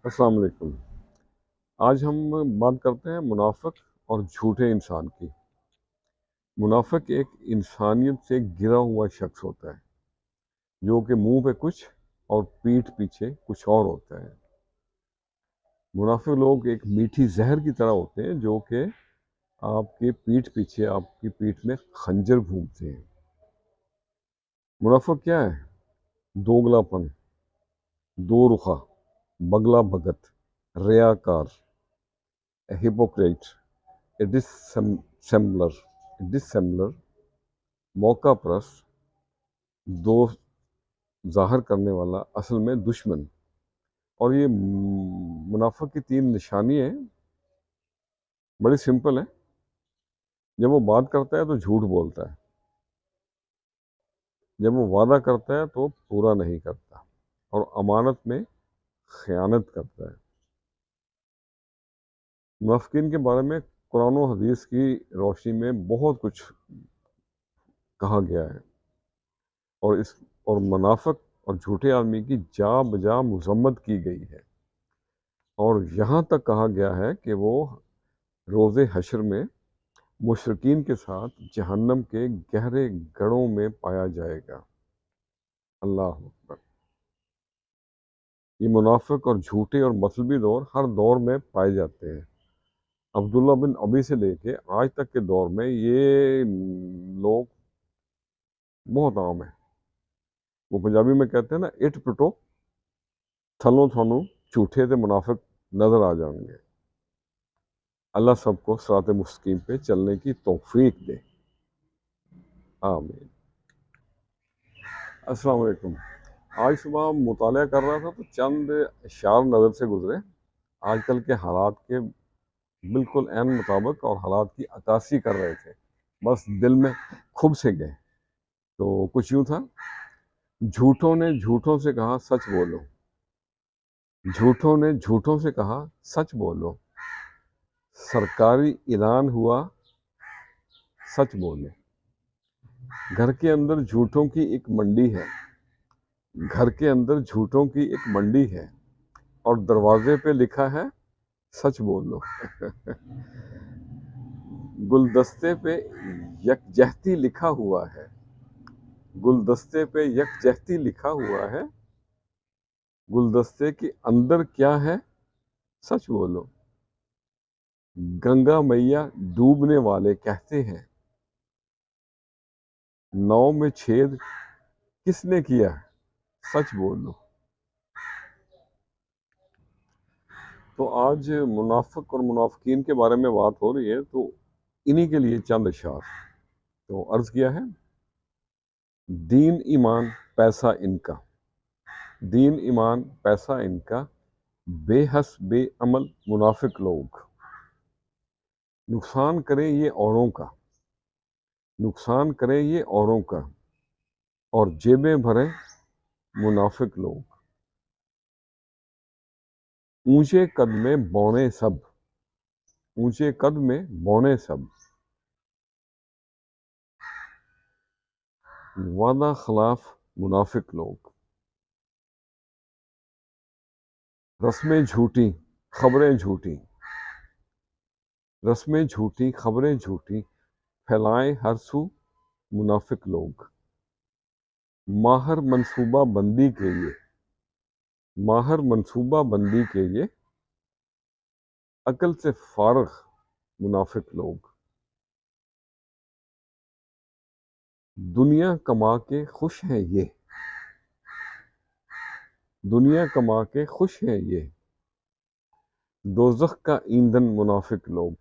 السلام علیکم۔ آج ہم بات کرتے ہیں منافق اور جھوٹے انسان کی۔ منافق ایک انسانیت سے گرا ہوا شخص ہوتا ہے جو کہ منہ پہ کچھ اور پیٹھ پیچھے کچھ اور ہوتا ہے۔ منافق لوگ ایک میٹھی زہر کی طرح ہوتے ہیں جو کہ آپ کے پیٹھ پیچھے آپ کی پیٹھ میں خنجر گھومتے ہیں۔ منافق کیا ہے؟ دوگلا پن، دو رخا، بگلا بھگت، ریاکار، ہپوکریٹ، ڈسمبلر، موقع پرست، دوست ظاہر کرنے والا، اصل میں دشمن۔ اور یہ منافق کی 3 نشانی ہیں، بڑی سمپل ہے۔ جب وہ بات کرتا ہے تو جھوٹ بولتا ہے، جب وہ وعدہ کرتا ہے تو پورا نہیں کرتا، اور امانت میں خیانت کرتا ہے۔ منافقین کے بارے میں قرآن و حدیث کی روشنی میں بہت کچھ کہا گیا ہے، اور منافق اور جھوٹے آدمی کی جا بجا مذمت کی گئی ہے، اور یہاں تک کہا گیا ہے کہ وہ روز حشر میں مشرکین کے ساتھ جہنم کے گہرے گڑھوں میں پایا جائے گا۔ اللہ اکبر۔ یہ منافق اور جھوٹے اور مطلبی دور ہر دور میں پائے جاتے ہیں۔ عبداللہ بن ابی سے لے کے آج تک کے دور میں یہ لوگ بہت عام ہیں۔ وہ پنجابی میں کہتے ہیں نا، اٹ پٹو تھلوں تھانوں جھوٹے تے منافق نظر آ جائیں گے۔ اللہ سب کو صراط مستقیم پہ چلنے کی توفیق دے، آمین۔ السلام علیکم۔ آج صبح مطالعہ کر رہا تھا تو چند اشعار نظر سے گزرے، آج کل کے حالات کے بالکل عین مطابق، اور حالات کی عکاسی کر رہے تھے، بس دل میں کھب سے گئے۔ تو کچھ یوں تھا: جھوٹوں نے جھوٹوں سے کہا سچ بولو، جھوٹوں نے جھوٹوں سے کہا سچ بولو، سرکاری اعلان ہوا سچ بولو۔ گھر کے اندر جھوٹوں کی ایک منڈی ہے، گھر کے اندر جھوٹوں کی ایک منڈی ہے، اور دروازے پہ لکھا ہے سچ بولو۔ گلدستے پہ یکجہتی لکھا ہوا ہے، گلدستے پہ یکجہتی لکھا ہوا ہے، گلدستے کے اندر کیا ہے سچ بولو۔ گنگا میاں ڈوبنے والے کہتے ہیں، ناؤ میں چھید کس نے کیا سچ بولو۔ تو آج منافق اور منافقین کے بارے میں بات ہو رہی ہے، تو انہی کے لیے چند اشعار۔ تو عرض کیا ہے: دین ایمان پیسہ ان کا، دین ایمان پیسہ ان کا، بے حس بے عمل منافق لوگ۔ نقصان کریں یہ اوروں کا، نقصان کریں یہ اوروں کا، اور جیبیں بھریں منافق لوگ۔ اونچے قد میں بونے سب، اونچے قد میں بونے سب، وعدہ خلاف منافق لوگ۔ رسمیں جھوٹی خبریں جھوٹی، رسمیں جھوٹی خبریں جھوٹی، پھیلائیں ہر سو منافق لوگ۔ ماہر منصوبہ بندی کے لیے، ماہر منصوبہ بندی کے لیے، عقل سے فارغ منافق لوگ۔ دنیا کما کے خوش ہیں یہ، دنیا کما کے خوش ہیں یہ، دوزخ کا ایندھن منافق لوگ۔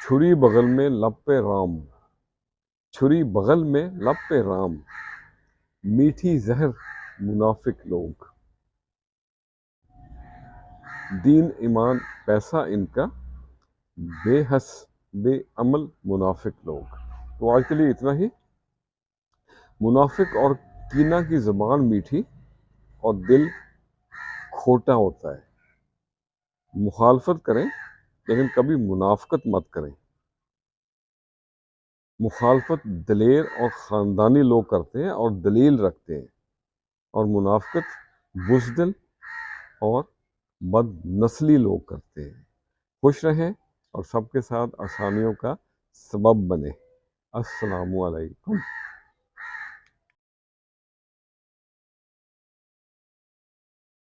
چھری بغل میں لب پہ رام، چھری بغل میں لب پہ رام، میٹھی زہر منافق لوگ۔ دین ایمان پیسہ ان کا، بے حس بے عمل منافق لوگ۔ تو آج کے لیے اتنا ہی۔ منافق اور کینہ کی زبان میٹھی اور دل کھوٹا ہوتا ہے۔ مخالفت کریں لیکن کبھی منافقت مت کریں۔ مخالفت دلیر اور خاندانی لوگ کرتے ہیں اور دلیل رکھتے ہیں، اور منافقت بزدل اور بد نسلی لوگ کرتے ہیں۔ خوش رہیں اور سب کے ساتھ آسانیوں کا سبب بنیں۔ السلام علیکم۔